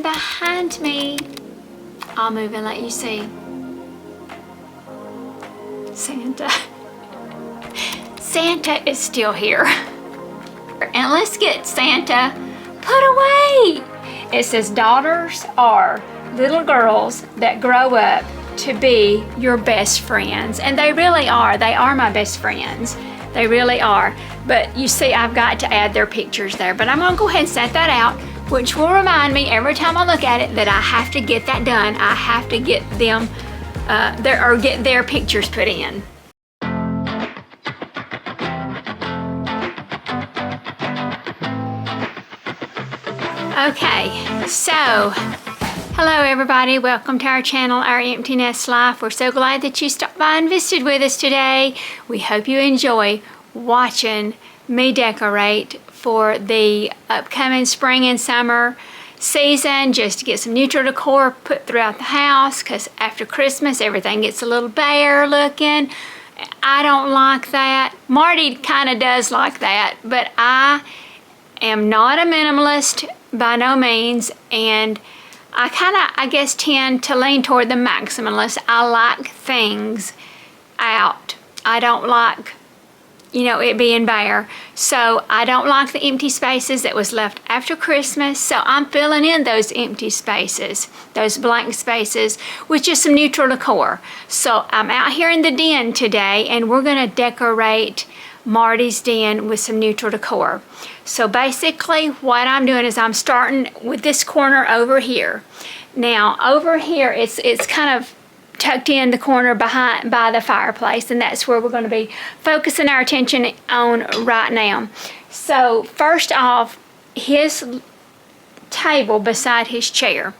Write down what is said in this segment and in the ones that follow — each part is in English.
Behind me, I'll move and let you see. Santa. Santa is still here. And let's get Santa put away. It says daughters are little girls that grow up to be your best friends. And they really are. They are my best friends. They really are. But you see, I've got to add their pictures there. But I'm going to go ahead and set that out, which will remind me every time I look at it that I have to get that done. I have to get them, get their pictures put in. Okay, so hello everybody, welcome to our channel, Our Empty Nest Life. We're so glad that you stopped by and visited with us today. We hope you enjoy watching me decorate for the upcoming spring and summer season, just to get some neutral decor put throughout the house, because after Christmas everything gets a little bare looking. I don't like that. Marty kind of does like that, but I am not a minimalist by no means, and I guess tend to lean toward the maximalist. I like things out. I don't like, it being bare. So I don't like the empty spaces that was left after Christmas. So I'm filling in those empty spaces, those blank spaces, with just some neutral decor. So I'm out here in the den today, and we're gonna decorate Marty's den with some neutral decor. So basically what I'm doing is I'm starting with this corner over here. Now over here it's kind of tucked in the corner by the fireplace, and that's where we're going to be focusing our attention on right now. So first off, his table beside his chair,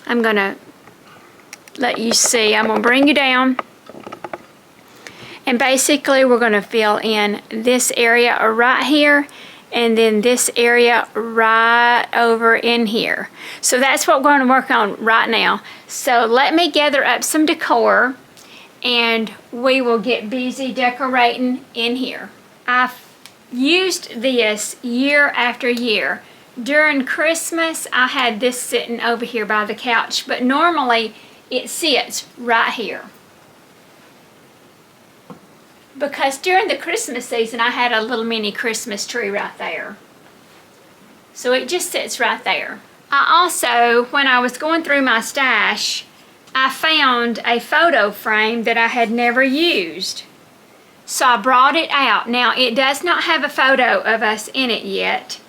I'm going to let you see. I'm going to bring you down. And basically we're going to fill in this area right here, and then this area right over in here. So that's what we're going to work on right now. So let me gather up some decor, and we will get busy decorating in here. I've used this year after year. During Christmas, I had this sitting over here by the couch, but normally it sits right here, because during the Christmas season I had a little mini Christmas tree right there. So it just sits right there. I also, when I was going through my stash, I found a photo frame that I had never used. So I brought it out. Now it does not have a photo of us in it yet.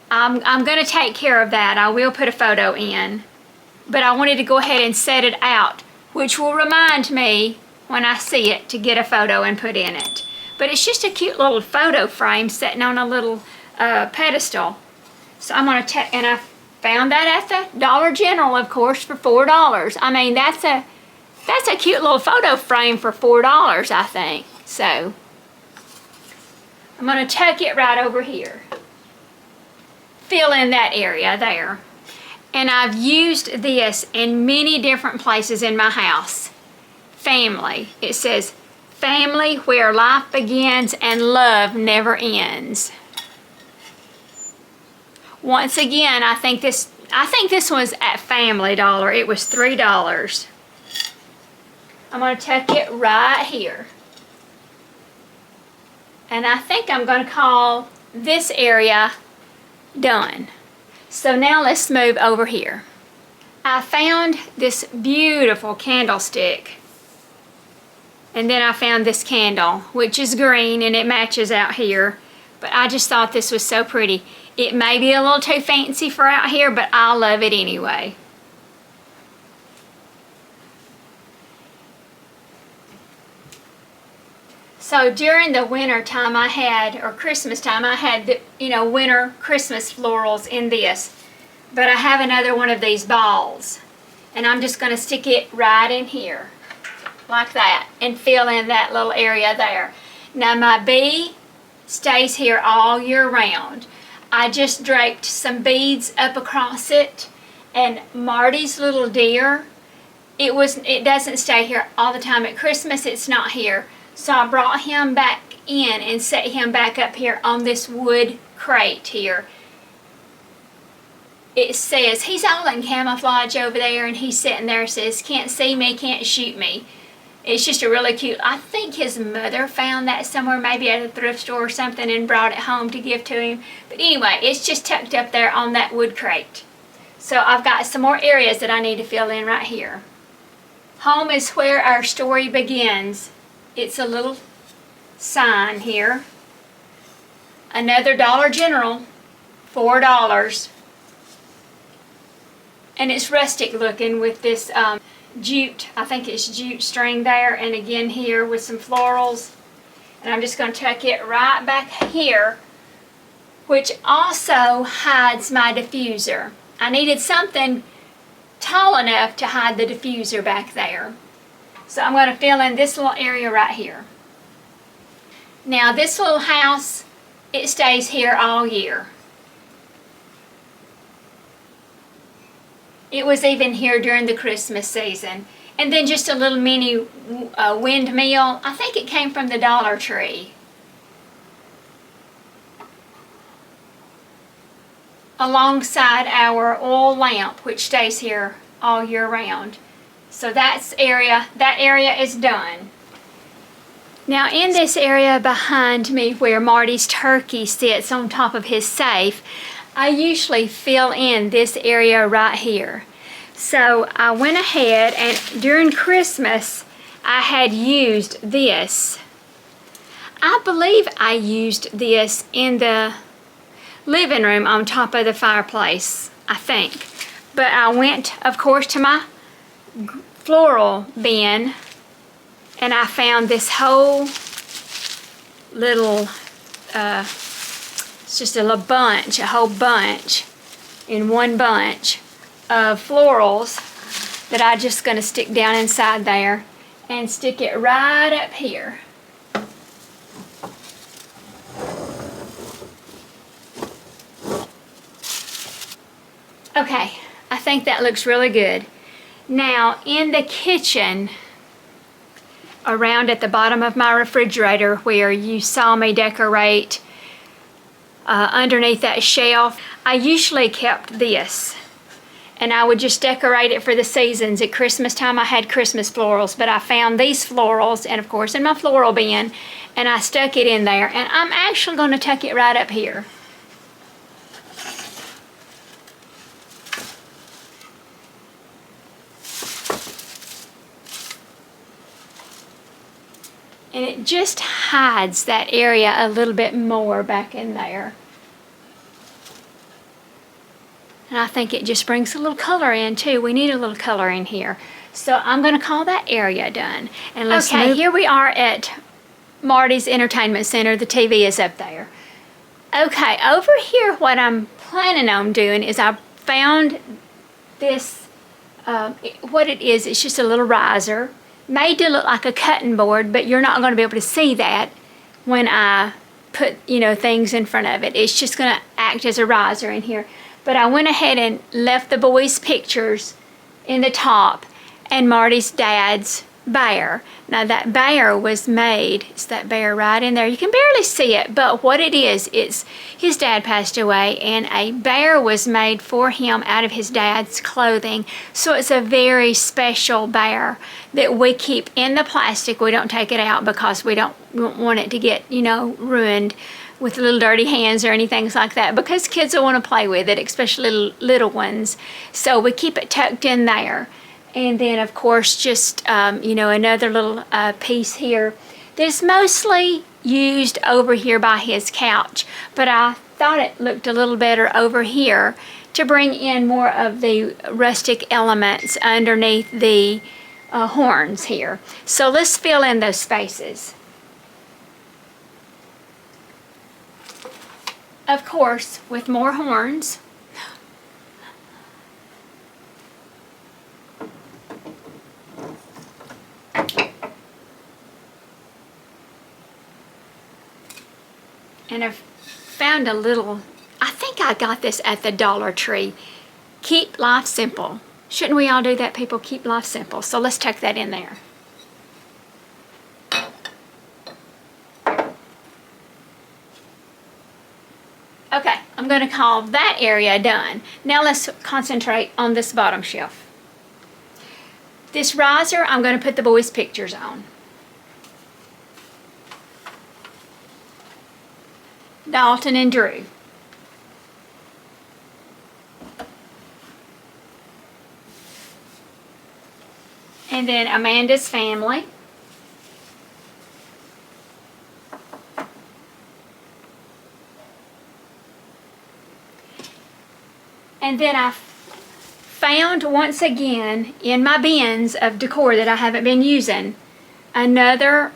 I'm going to take care of that. I will put a photo in. But I wanted to go ahead and set it out, which will remind me when I see it to get a photo and put in it. But it's just a cute little photo frame sitting on a little pedestal. So I'm going to and I found that at the Dollar General, of course, for $4. I mean, that's a cute little photo frame for $4, I think. So I'm going to tuck it right over here. Fill in that area there. And I've used this in many different places in my house. Family. It says, family where life begins and love never ends. Once again, I think this was at Family Dollar. It was $3. I'm going to tuck it right here. And I think I'm going to call this area done. So now let's move over here. I found this beautiful candlestick. And then I found this candle, which is green, and it matches out here. But I just thought this was so pretty. It may be a little too fancy for out here, but I love it anyway. So during the winter time or Christmas time, I had the, winter Christmas florals in this. But I have another one of these balls. And I'm just going to stick it right in here, like that, and fill in that little area there. Now my bee stays here all year round. I just draped some beads up across it, and Marty's little deer, it doesn't stay here all the time. At Christmas it's not here. So I brought him back in and set him back up here on this wood crate here. it says, he's all in camouflage over there, and he's sitting there, says, can't see me, can't shoot me. It's just a really cute, I think his mother found that somewhere, maybe at a thrift store or something, and brought it home to give to him. But anyway, it's just tucked up there on that wood crate. So I've got some more areas that I need to fill in right here. Home is where our story begins. It's a little sign here. Another Dollar General, $4. And it's rustic looking with this jute, I think it's jute string there, and again here with some florals. And I'm just going to tuck it right back here, which also hides my diffuser. I needed something tall enough to hide the diffuser back there. So I'm going to fill in this little area right here. Now this little house, it stays here all year. It was even here during the Christmas season. And then just a little mini windmill. I think it came from the Dollar Tree. Alongside our oil lamp, which stays here all year round. So that area is done. Now in this area behind me where Marty's turkey sits on top of his safe, I usually fill in this area right here. So I went ahead, and during Christmas I had used this. I believe I used this in the living room on top of the fireplace, I think. But I went, of course, to my floral bin, and I found this whole little, it's just a little bunch, a whole bunch in one bunch of florals that I'm just going to stick down inside there and stick it right up here. Okay, I think that looks really good. Now in the kitchen, around at the bottom of my refrigerator where you saw me decorate underneath that shelf, I usually kept this. And I would just decorate it for the seasons. At Christmas time I had Christmas florals, but I found these florals, and of course in my floral bin, and I stuck it in there. And I'm actually going to tuck it right up here. And it just hides that area a little bit more back in there. And I think it just brings a little color in too. We need a little color in here. So I'm going to call that area done. And let's move. Here we are at Marty's Entertainment Center. The TV is up there. Okay, over here what I'm planning on doing is I found this, what it is, it's just a little riser. Made to look like a cutting board, but you're not going to be able to see that when I put, things in front of it. It's just going to act as a riser in here. But I went ahead and left the boys' pictures in the top and Marty's dad's bear. Now that bear was made, it's that bear right in there. You can barely see it, but what it is, it's his dad passed away and a bear was made for him out of his dad's clothing. So it's a very special bear that we keep in the plastic. We don't take it out because we don't want it to get, ruined with little dirty hands or anything like that, because kids will want to play with it, especially little ones. So we keep it tucked in there. And then of course just another little piece here that's mostly used over here by his couch, but I thought it looked a little better over here to bring in more of the rustic elements underneath the horns here. So let's fill in those spaces. Of course, with more horns. And I've found a little, I think I got this at the Dollar Tree. Keep life simple. Shouldn't we all do that, people? Keep life simple. So let's tuck that in there. Okay, I'm going to call that area done. Now let's concentrate on this bottom shelf. This riser, I'm going to put the boys' pictures on. Dalton and Drew. And then Amanda's family. And then I found once again in my bins of decor that I haven't been using another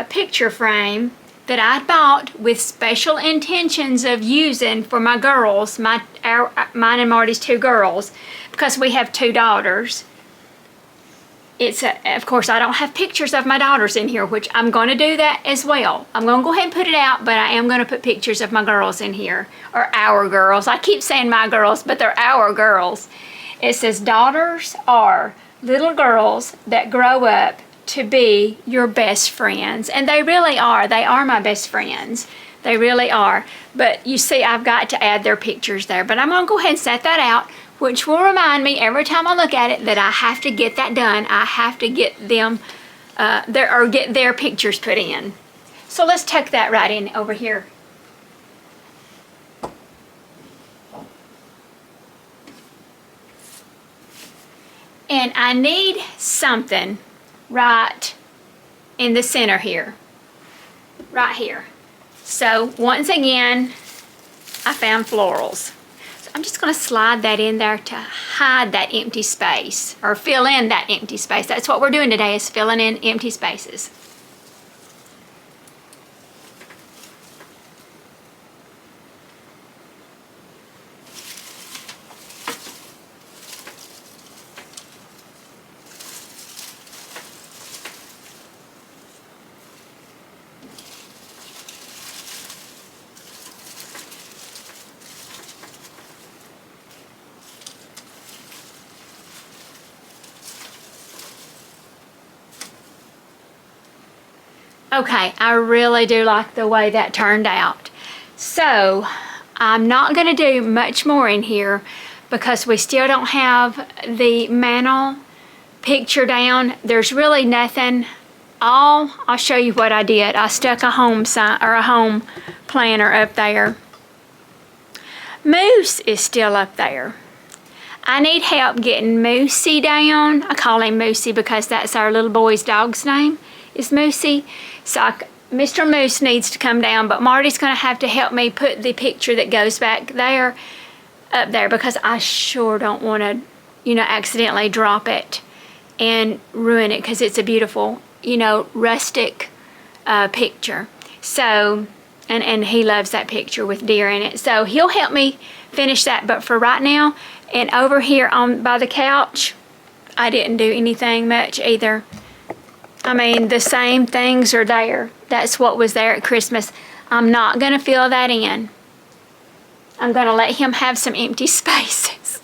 picture frame that I bought with special intentions of using for my girls, mine and Marty's two girls, because we have two daughters. Of course, I don't have pictures of my daughters in here, which I'm going to do that as well. I'm going to go ahead and put it out, but I am going to put pictures of my girls in here, or our girls. I keep saying my girls, but they're our girls. It says, daughters are little girls that grow up to be your best friends. And they really are. They are my best friends. They really are. But you see, I've got to add their pictures there. But I'm going to go ahead and set that out, which will remind me every time I look at it that I have to get that done. I have to get them, get their pictures put in. So let's tuck that right in over here. And I need something right in the center here, right here. So once again, I found florals. So I'm just going to slide that in there to hide that empty space, or fill in that empty space. That's what we're doing today, is filling in empty spaces. Okay, I really do like the way that turned out. So, I'm not going to do much more in here because we still don't have the mantle picture down. There's really nothing. I'll show you what I did. I stuck a home sign, or a home planner up there. Moose is still up there. I need help getting Moosey down. I call him Moosey because that's our little boy's dog's name, is Moosey. So Mr. Moose needs to come down, but Marty's going to have to help me put the picture that goes back there up there, because I sure don't want to, accidentally drop it and ruin it, because it's a beautiful, rustic picture. So, and he loves that picture with deer in it. So he'll help me finish that. But for right now, and over here by the couch, I didn't do anything much either. I mean, the same things are there. That's what was there at Christmas. I'm not going to fill that in. I'm going to let him have some empty spaces.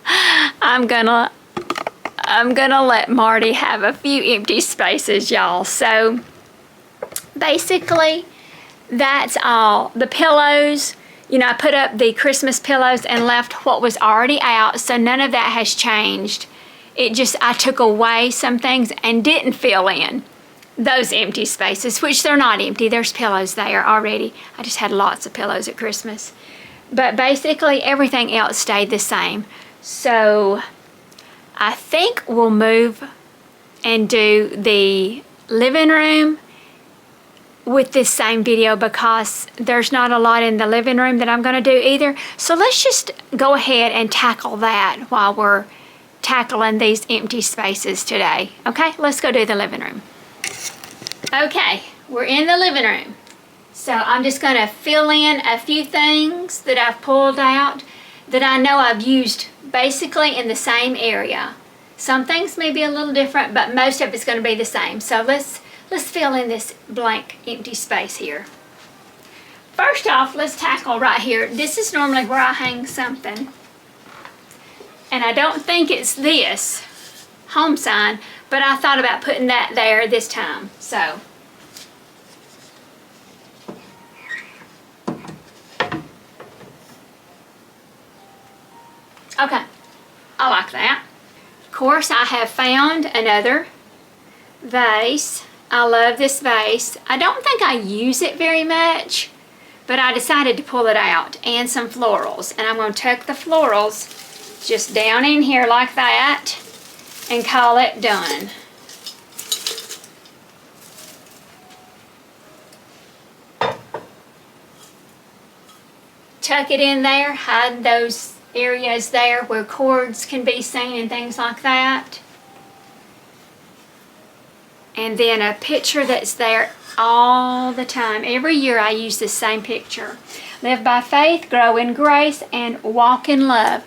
I'm going to let Marty have a few empty spaces, y'all. So, basically, that's all. The pillows, I put up the Christmas pillows and left what was already out, so none of that has changed. I took away some things and didn't fill in those empty spaces, which they're not empty. There's pillows there already. I just had lots of pillows at Christmas. But basically, everything else stayed the same. So, I think we'll move and do the living room with this same video, because there's not a lot in the living room that I'm going to do either. So, let's just go ahead and tackle that while we're tackling these empty spaces today. Okay, let's go do the living room. Okay, we're in the living room. So I'm just going to fill in a few things that I've pulled out that I know I've used basically in the same area. Some things may be a little different, but most of it's going to be the same. So let's fill in this blank empty space here. First off, let's tackle right here. This is normally where I hang something. And I don't think it's this home sign, but I thought about putting that there this time. So like that. Of course, I have found another vase. I love this vase. I don't think I use it very much, but I decided to pull it out, and some florals. And I'm going to tuck the florals just down in here like that and call it done. Tuck it in there, hide those areas there where cords can be seen and things like that. And then a picture that's there all the time. Every year I use the same picture. Live by faith, grow in grace, and walk in love.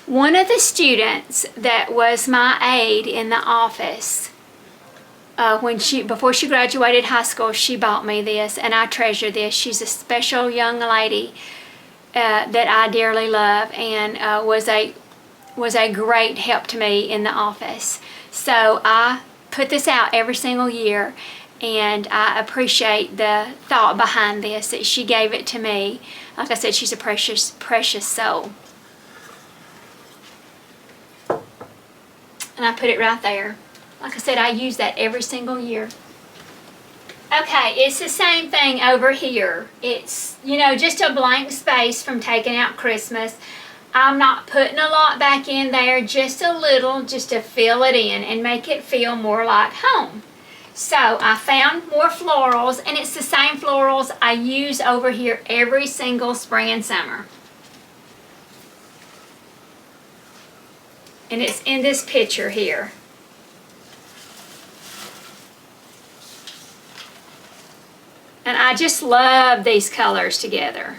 One of the students that was my aide in the office, before she graduated high school, she bought me this, and I treasure this. She's a special young lady that I dearly love, and was a great help to me in the office. So I put this out every single year, and I appreciate the thought behind this, that she gave it to me. Like I said, she's a precious, precious soul. And I put it right there. Like I said, I use that every single year. Okay, it's the same thing over here. It's, just a blank space from taking out Christmas. I'm not putting a lot back in there, just a little, just to fill it in and make it feel more like home. So I found more florals, and it's the same florals I use over here every single spring and summer. And it's in this picture here. And I just love these colors together.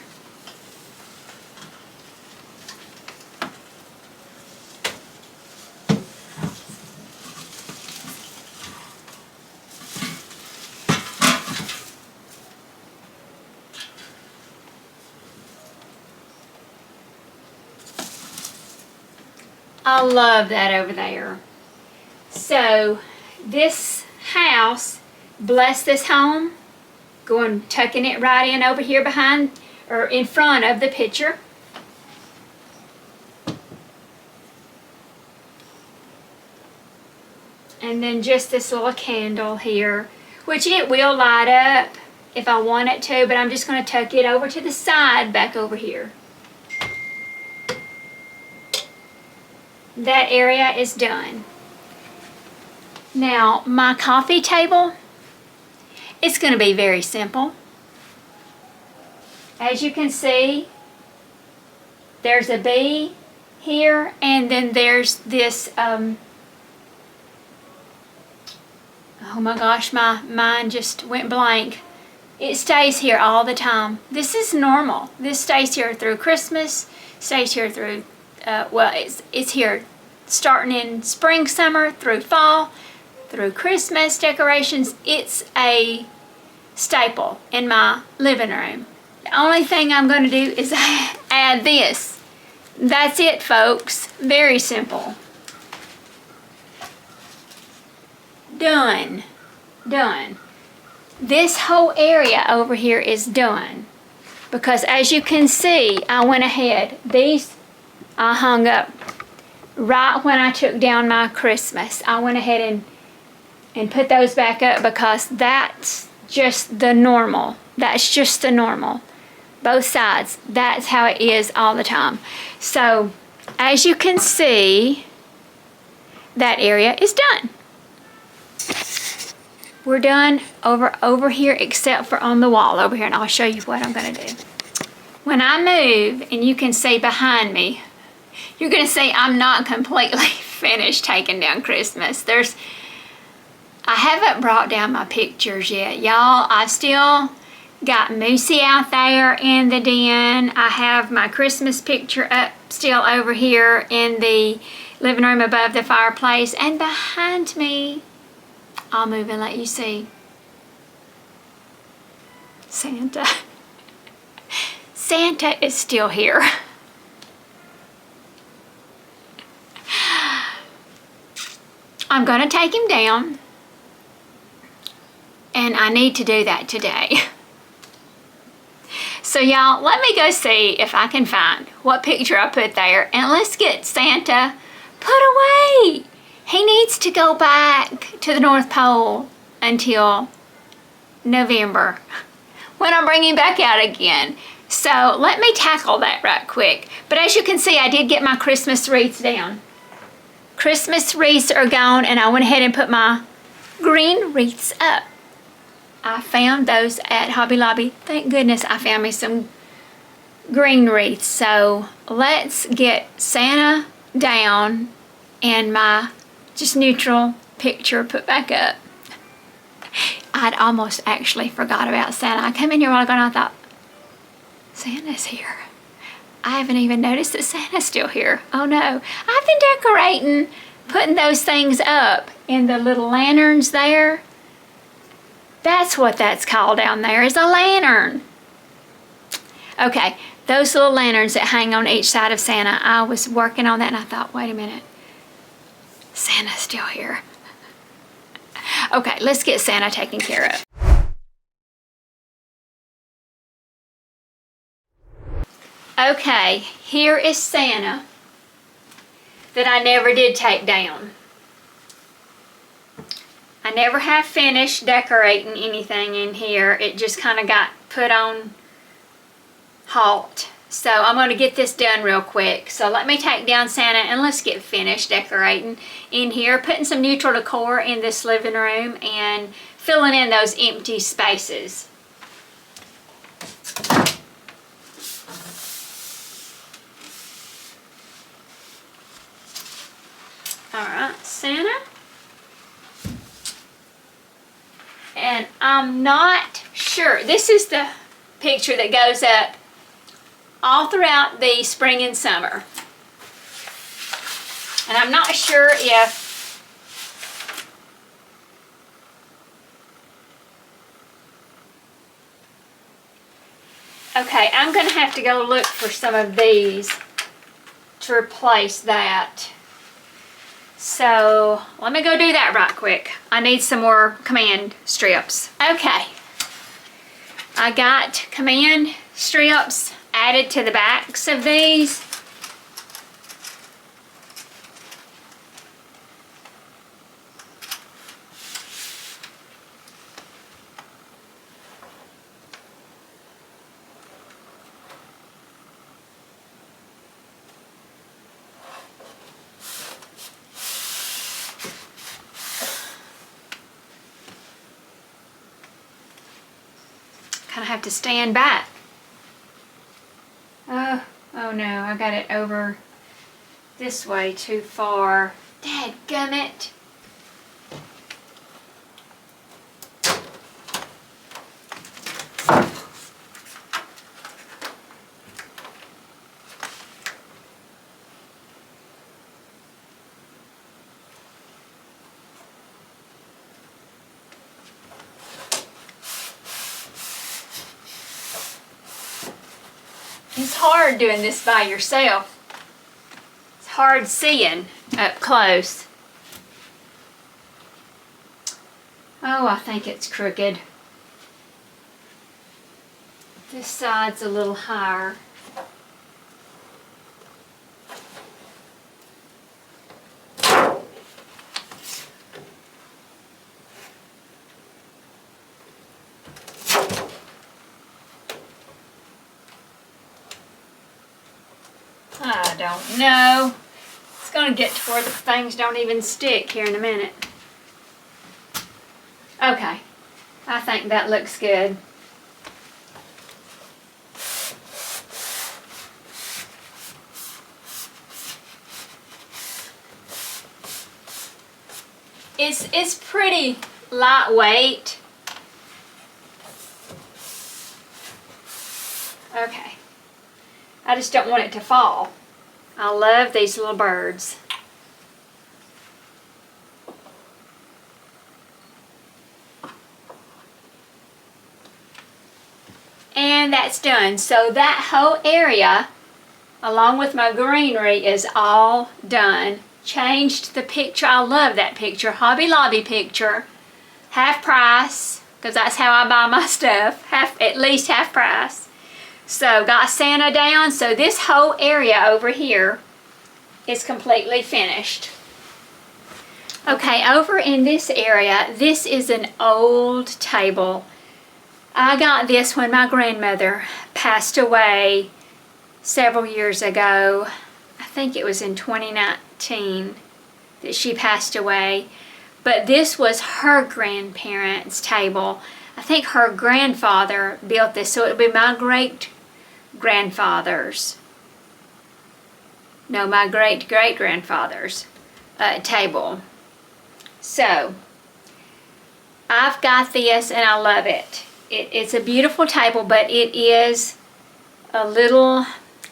I love that over there. So this house, bless this home. Going, tucking it right in over here behind, or in front of the picture. And then just this little candle here, which it will light up if I want it to, but I'm just going to tuck it over to the side back over here. That area is done. Now, my coffee table, it's going to be very simple. As you can see, there's a bee here, and then there's this, oh my gosh, my mind just went blank. It stays here all the time. This is normal. This stays here through Christmas, stays here through, it's here starting in spring, summer, through fall, through Christmas decorations. It's a staple in my living room. The only thing I'm going to do is add this. That's it, folks. Very simple. Done. Done. This whole area over here is done. Because as you can see, I went ahead. These I hung up right when I took down my Christmas. I went ahead and put those back up, because that's just the normal. That's just the normal. Both sides. That's how it is all the time. So, as you can see, that area is done. We're done over here, except for on the wall over here, and I'll show you what I'm going to do. When I move, and you can see behind me, you're going to see I'm not completely finished taking down Christmas. I haven't brought down my pictures yet, y'all. I still got Moosey out there in the den. I have my Christmas picture up still over here in the living room above the fireplace. And behind me, I'll move and let you see. Santa. Santa is still here. I'm going to take him down, and I need to do that today. So y'all, let me go see if I can find what picture I put there, and let's get Santa put away. He needs to go back to the North Pole until November, when I'm bringing him back out again. So let me tackle that right quick. But as you can see, I did get my Christmas wreaths down. Christmas wreaths are gone, and I went ahead and put my green wreaths up. I found those at Hobby Lobby. Thank goodness I found me some green wreaths. So let's get Santa down and my just neutral picture put back up. I'd almost actually forgot about Santa. I came in here a while ago and I thought, Santa's here. I haven't even noticed that Santa's still here. Oh no. I've been decorating, putting those things up in the little lanterns there. That's what that's called down there, is a lantern. Okay, those little lanterns that hang on each side of Santa, I was working on that and I thought, wait a minute. Santa's still here. Okay, let's get Santa taken care of. Okay, here is Santa that I never did take down. I never have finished decorating anything in here. It just kind of got put on halt. So I'm going to get this done real quick. So let me take down Santa and let's get finished decorating in here. Putting some neutral decor in this living room and filling in those empty spaces. Alright, Santa. And I'm not sure. This is the picture that goes up all throughout the spring and summer. And I'm not sure if okay, I'm going to have to go look for some of these to replace that. So let me go do that right quick. I need some more command strips. Okay, I got command strips added to the backs of these. Kind of have to stand back. Oh no, I got it over this way too far. Dadgummit. It's hard doing this by yourself. It's hard seeing up close. Oh, I think it's crooked. This side's a little higher. I don't know. It's going to get to where the things don't even stick here in a minute. Okay, I think that looks good. It's pretty lightweight. Okay. I just don't want it to fall. I love these little birds. And that's done. So that whole area, along with my greenery, is all done. Changed the picture. I love that picture. Hobby Lobby picture. Half price, because that's how I buy my stuff. At least half price. So got Santa down. So this whole area over here is completely finished. Okay, over in this area, this is an old table. I got this when my grandmother passed away several years ago. I think it was in 2019 that she passed away. But this was her grandparents' table. I think her grandfather built this, so it would be my great-grandfather's. No, my great-great-grandfather's table. So, I've got this and I love it. It's a beautiful table, but it is a little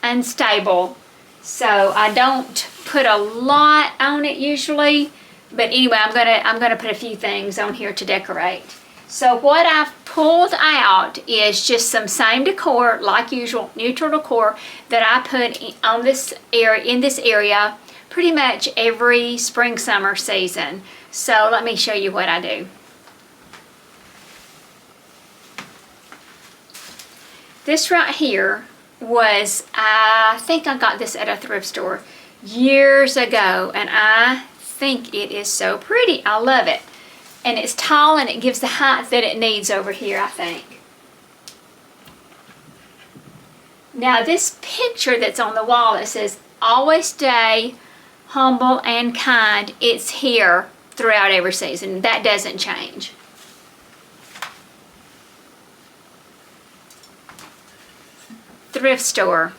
unstable. So I don't put a lot on it usually, but anyway, I'm gonna put a few things on here to decorate. So what I've pulled out is just some same decor, like usual, neutral decor that I put on this area, in this area, pretty much every spring, summer season. So let me show you what I do. This right here was, I think I got this at a thrift store years ago, and I think it is so pretty. I love it. And it's tall and it gives the height that it needs over here, I think. Now this picture that's on the wall that says, always stay humble and kind, it's here throughout every season. That doesn't change. Thrift store.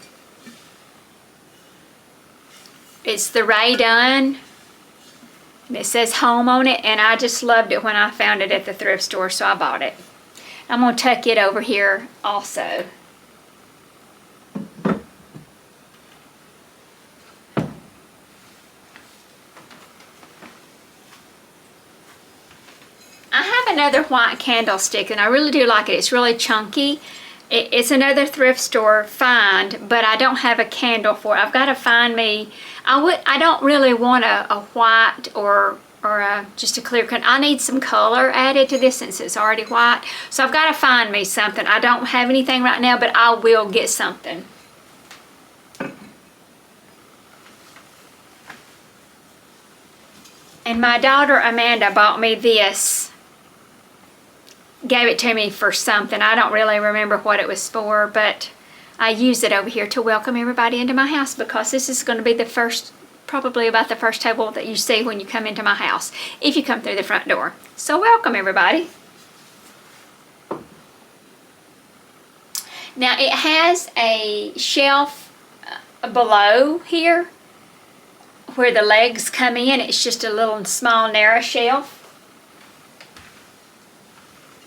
It's the Rae Dunn. It says home on it, and I just loved it when I found it at the thrift store, so I bought it. I'm going to tuck it over here also. I have another white candlestick, and I really do like it. It's really chunky. It's another thrift store find, but I don't have a candle for it. I've got to find me, I don't really want a white or just a clear color. I need some color added to this since it's already white. So I've got to find me something. I don't have anything right now, but I will get something. And my daughter Amanda bought me this. Gave it to me for something. I don't really remember what it was for, but I use it over here to welcome everybody into my house, because this is going to be the first, probably about the first table that you see when you come into my house, if you come through the front door. So welcome everybody. Now it has a shelf below here where the legs come in. It's just a little small narrow shelf.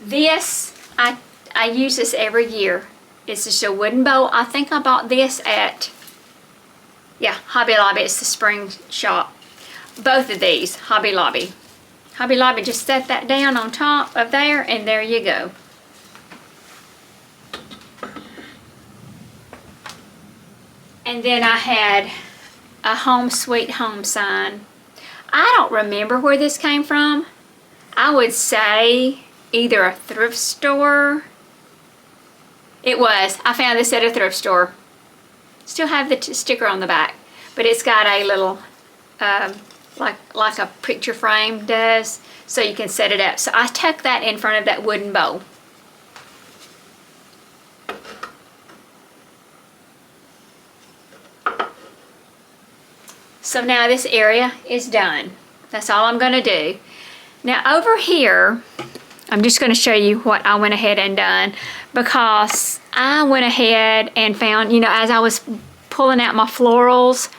This, I use this every year. It's just a wooden bowl. I think I bought this at, yeah, Hobby Lobby. It's the spring shop. Both of these, Hobby Lobby. Hobby Lobby, just set that down on top of there, and there you go. And then I had a Home Sweet Home sign. I don't remember where this came from. I would say either a thrift store. It was. I found this at a thrift store. Still have the sticker on the back, but it's got a little, like a picture frame does, so you can set it up. So I tuck that in front of that wooden bowl. So now this area is done. That's all I'm going to do. Now over here, I'm just going to show you what I went ahead and done, because I went ahead and found, you know, as I was pulling out my florals,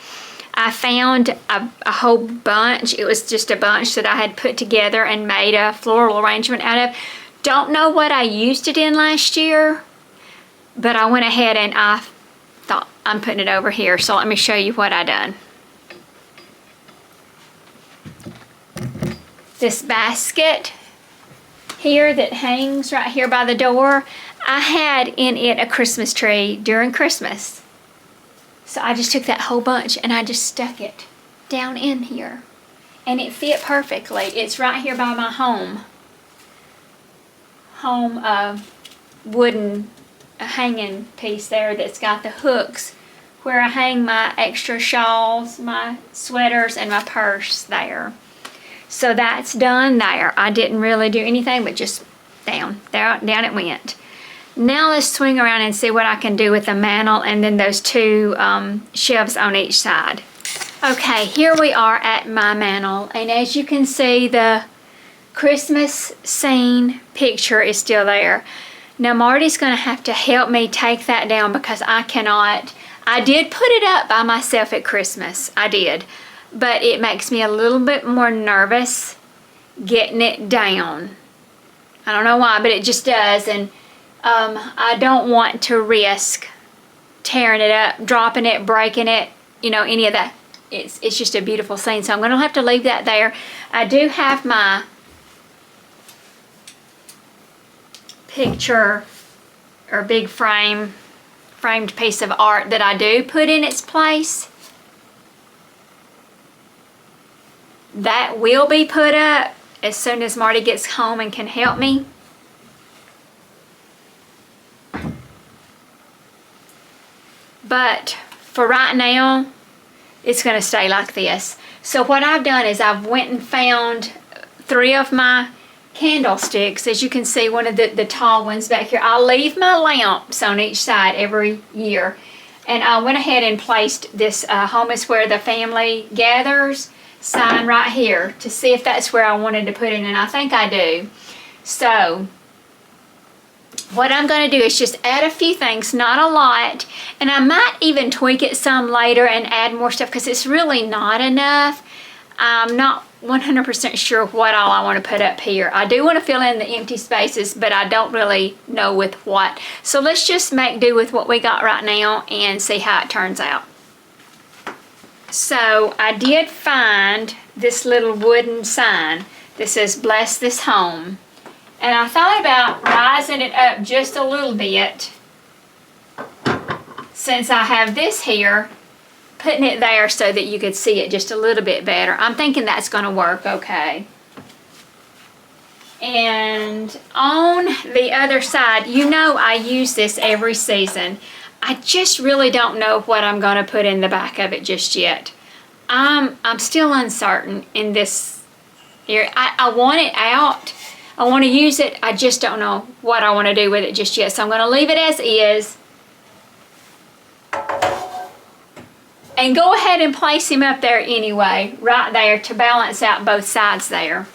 I found a whole bunch. It was just a bunch that I had put together and made a floral arrangement out of. Don't know what I used it in last year, but I went ahead and I thought I'm putting it over here. So let me show you what I done. This basket here that hangs right here by the door, I had in it a Christmas tree during Christmas. So I just took that whole bunch and I just stuck it down in here. And it fit perfectly. It's right here by my home wooden hanging piece there that's got the hooks where I hang my extra shawls, my sweaters, and my purse there. So that's done there. I didn't really do anything but just down it went. Now let's swing around and see what I can do with the mantle and then those two shelves on each side. Okay, here we are at my mantle, and as you can see, the Christmas scene picture is still there. Now Marty's gonna have to help me take that down because I cannot. I did put it up by myself at Christmas, I did, but it makes me a little bit more nervous getting it down. I don't know why, but it just does, and I don't want to risk tearing it up, dropping it, breaking it, any of that. It's just a beautiful scene, so I'm gonna have to leave that there. I do have my picture or big framed piece of art that I do put in its place. That will be put up as soon as Marty gets home and can help me. But for right now, it's going to stay like this. So what I've done is I've went and found 3 of my candlesticks. As you can see, one of the tall ones back here. I leave my lamps on each side every year. And I went ahead and placed this Home is Where the Family Gathers sign right here to see if that's where I wanted to put it, and I think I do. So what I'm going to do is just add a few things, not a lot, and I might even tweak it some later and add more stuff because it's really not enough. I'm not 100% sure what all I want to put up here. I do want to fill in the empty spaces, but I don't really know with what. So let's just make do with what we got right now and see how it turns out. So I did find this little wooden sign that says "Bless This Home." And I thought about rising it up just a little bit since I have this here, putting it there so that you could see it just a little bit better. I'm thinking that's going to work okay. And on the other side, I use this every season. I just really don't know what I'm going to put in the back of it just yet. I'm still uncertain in this area. I want it out. I want to use it. I just don't know what I want to do with it just yet. So I'm going to leave it as is. And go ahead and place him up there anyway, right there to balance out both sides there.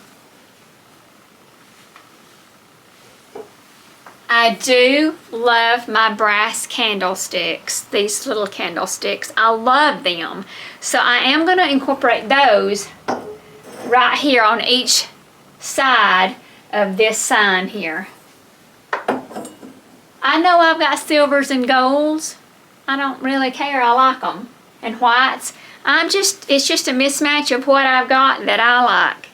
I do love my brass candlesticks, these little candlesticks. I love them. So I am going to incorporate those right here on each side of this sign here. I know I've got silvers and golds. I don't really care. I like them. And whites. It's just a mismatch of what I've got that I like.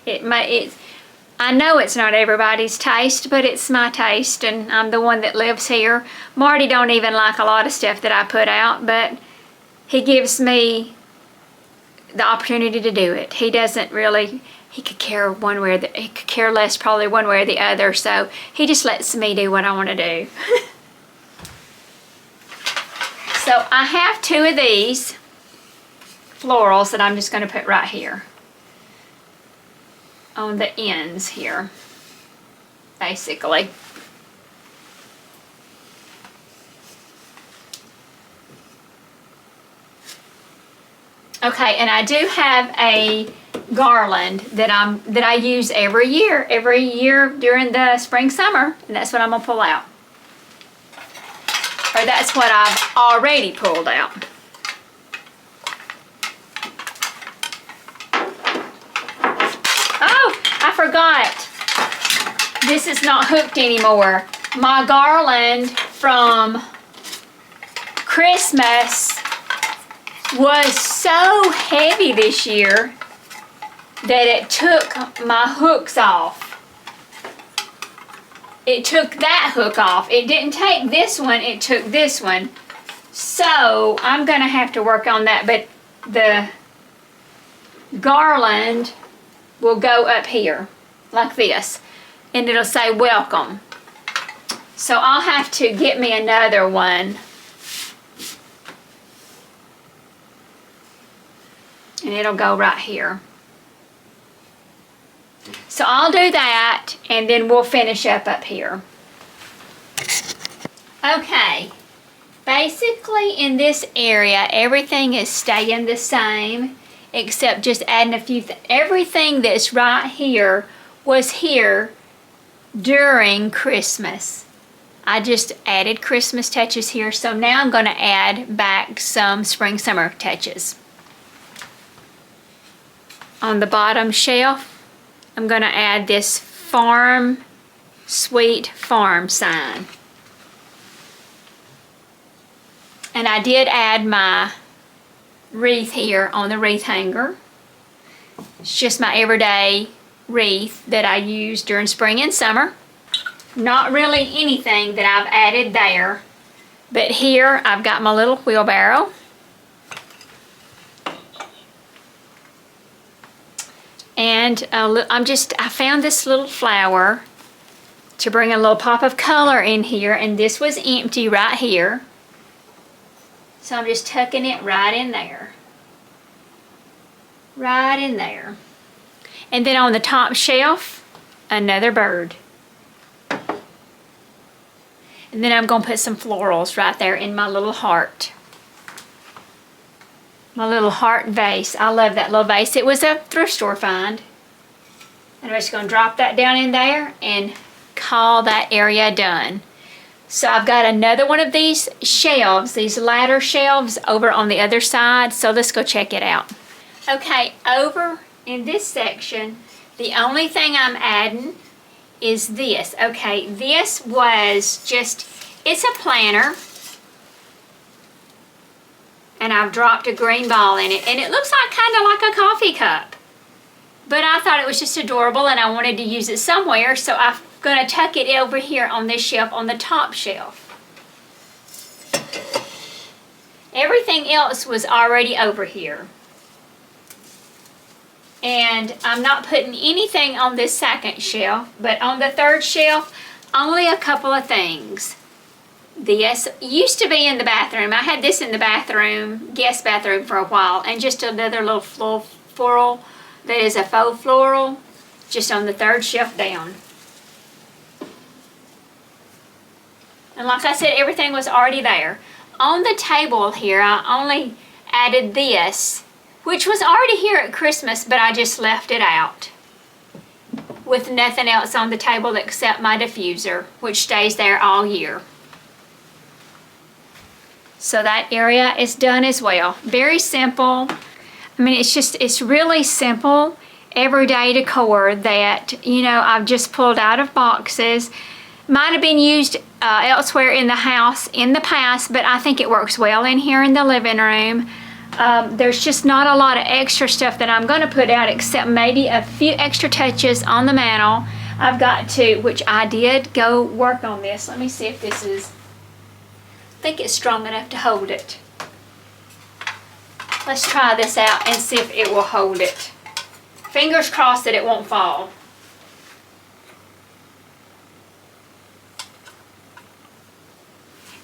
I know it's not everybody's taste, but it's my taste, and I'm the one that lives here. Marty don't even like a lot of stuff that I put out, but he gives me the opportunity to do it. He doesn't really, he could care he could care less probably one way or the other, so he just lets me do what I want to do. So I have 2 of these florals that I'm just going to put right here on the ends here, basically. Okay, and I do have a garland that I use every year during the spring summer, and that's what I'm gonna pull out. Or that's what I've already pulled out. Oh, I forgot. This is not hooked anymore. My garland from Christmas was so heavy this year that it took my hooks off. It took that hook off. It didn't take this one, it took this one. So I'm gonna have to work on that, but the garland will go up here like this, and it'll say welcome. So I'll have to get me another one and it'll go right here. So I'll do that, and then we'll finish up here. Okay, basically in this area, everything is staying the same, except just adding a few everything that's right here was here during Christmas. I just added Christmas touches here, so now I'm going to add back some spring summer touches. On the bottom shelf, I'm going to add this Farm Sweet Farm sign. And I did add my wreath here on the wreath hanger. It's just my everyday wreath that I use during spring and summer. Not really anything that I've added there, but here I've got my little wheelbarrow. And I found this little flower to bring a little pop of color in here, and this was empty right here. So I'm just tucking it right in there. Right in there. And then on the top shelf, another bird. And then I'm going to put some florals right there in my little heart. My little heart vase. I love that little vase. It was a thrift store find. And I'm just going to drop that down in there and call that area done. So I've got another one of these shelves, these ladder shelves over on the other side. So let's go check it out. Okay, over in this section, the only thing I'm adding is this. Okay, this was just, it's a planter. And I've dropped a green ball in it. And it looks like kind of like a coffee cup. But I thought it was just adorable and I wanted to use it somewhere. So I'm going to tuck it over here on this shelf, on the top shelf. Everything else was already over here. And I'm not putting anything on this second shelf, but on the third shelf, only a couple of things. This used to be in the bathroom. I had this in the bathroom, guest bathroom for a while, and just another little floral that is a faux floral, just on the third shelf down. And like I said, everything was already there. On the table here, I only added this, which was already here at Christmas, but I just left it out with nothing else on the table except my diffuser, which stays there all year. So that area is done as well. Very simple. I mean, it's really simple, everyday decor that, you know, I've just pulled out of boxes. Might have been used elsewhere in the house in the past, but I think it works well in here in the living room. There's just not a lot of extra stuff that I'm going to put out except maybe a few extra touches on the mantle. I've got to, which I did go work on this. Let me see if this is, I think it's strong enough to hold it. Let's try this out and see if it will hold it. Fingers crossed that it won't fall.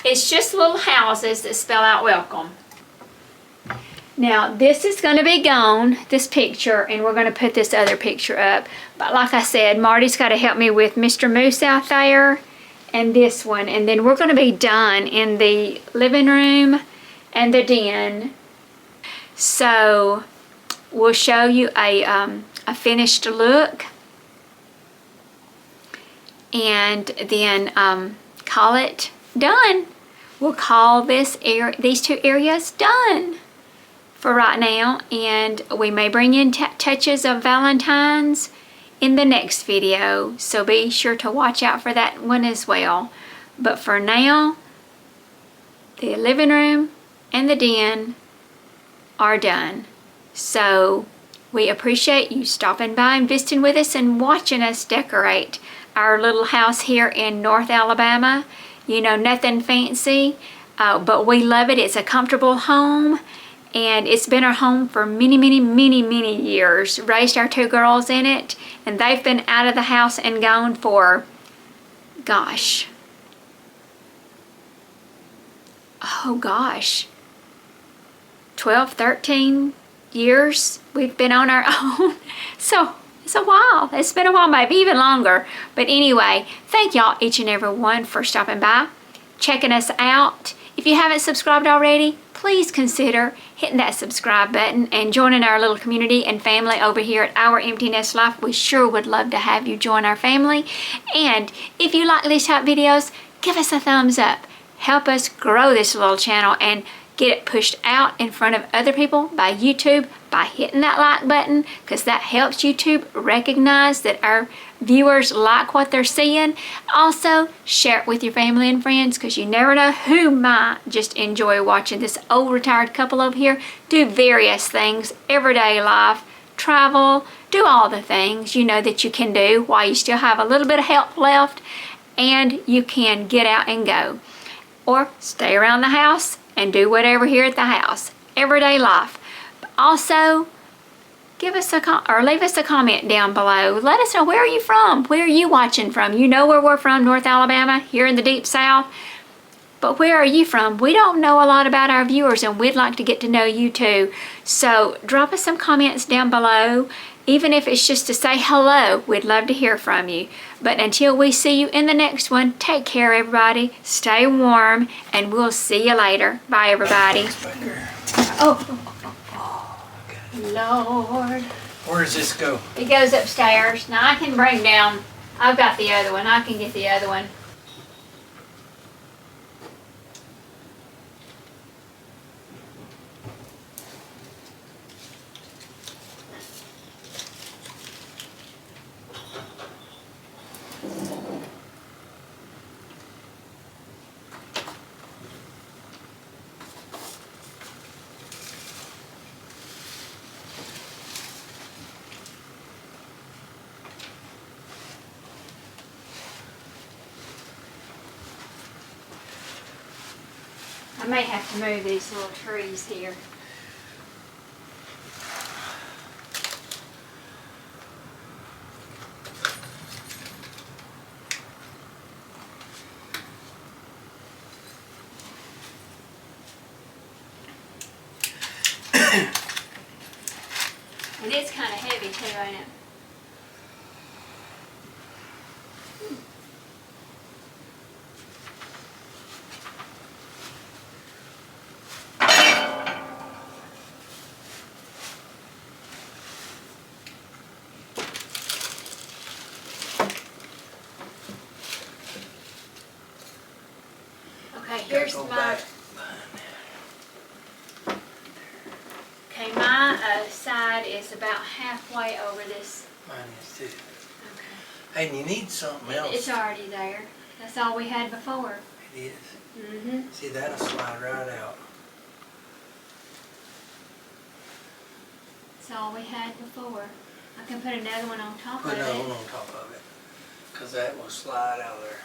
It's just little houses that spell out welcome. Now this is going to be gone, this picture, and we're going to put this other picture up. But like I said, Marty's got to help me with Mr. Moose out there and this one. And then we're going to be done in the living room and the den. So we'll show you a finished look. And then call it done. We'll call these two areas done for right now, and we may bring in touches of Valentine's in the next video, so be sure to watch out for that one as well. But for now, the living room and the den are done. So we appreciate you stopping by and visiting with us and watching us decorate our little house here in North Alabama. You know, nothing fancy, but we love it. It's a comfortable home, and it's been our home for many, many, many, many years. Raised our two girls in it, and they've been out of the house and gone for, gosh, 12, 13 years we've been on our own. So it's a while. It's been a while, maybe even longer. But anyway, thank y'all each and every one for stopping by, checking us out. If you haven't subscribed already, please consider hitting that subscribe button and joining our little community and family over here at Our Empty Nest Life. We sure would love to have you join our family. And if you like these type videos, give us a thumbs up. Help us grow this little channel and get it pushed out in front of other people by YouTube by hitting that like button, because that helps YouTube recognize that our viewers like what they're seeing. Also, share it with your family and friends, because you never know who might just enjoy watching this old retired couple over here do various things, everyday life, travel, do all the things you know that you can do while you still have a little bit of help left and you can get out and go. Or stay around the house and do whatever here at the house. Everyday life. Also, give us or leave us a comment down below. Let us know, where are you from? Where are you watching from? You know where we're from, North Alabama, here in the Deep South. But where are you from? We don't know a lot about our viewers, and we'd like to get to know you too. So drop us some comments down below. Even if it's just to say hello, we'd love to hear from you. But until we see you in the next one, take care, everybody. Stay warm, and we'll see you later. Bye, everybody. Oh, Lord. Where does this go? It goes upstairs. Now I can bring down, I've got the other one. I can get the other one. I may have to move these little trees here. And it's kind of heavy too, ain't it? Okay, here's my... Okay, my side is about halfway over this. Mine is too. Okay. Hey, and you need something else. It's already there. That's all we had before. It is. Mm-hmm. See, that'll slide right out. That's all we had before. I can put another one on top Put of another it. one on top of it, because that will slide out of there.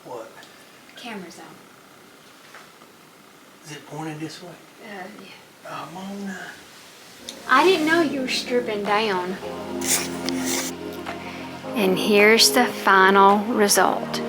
What? Camera's on. Is it pointed this way? Yeah. I'm on. I didn't know you were stripping down. And here's the final result.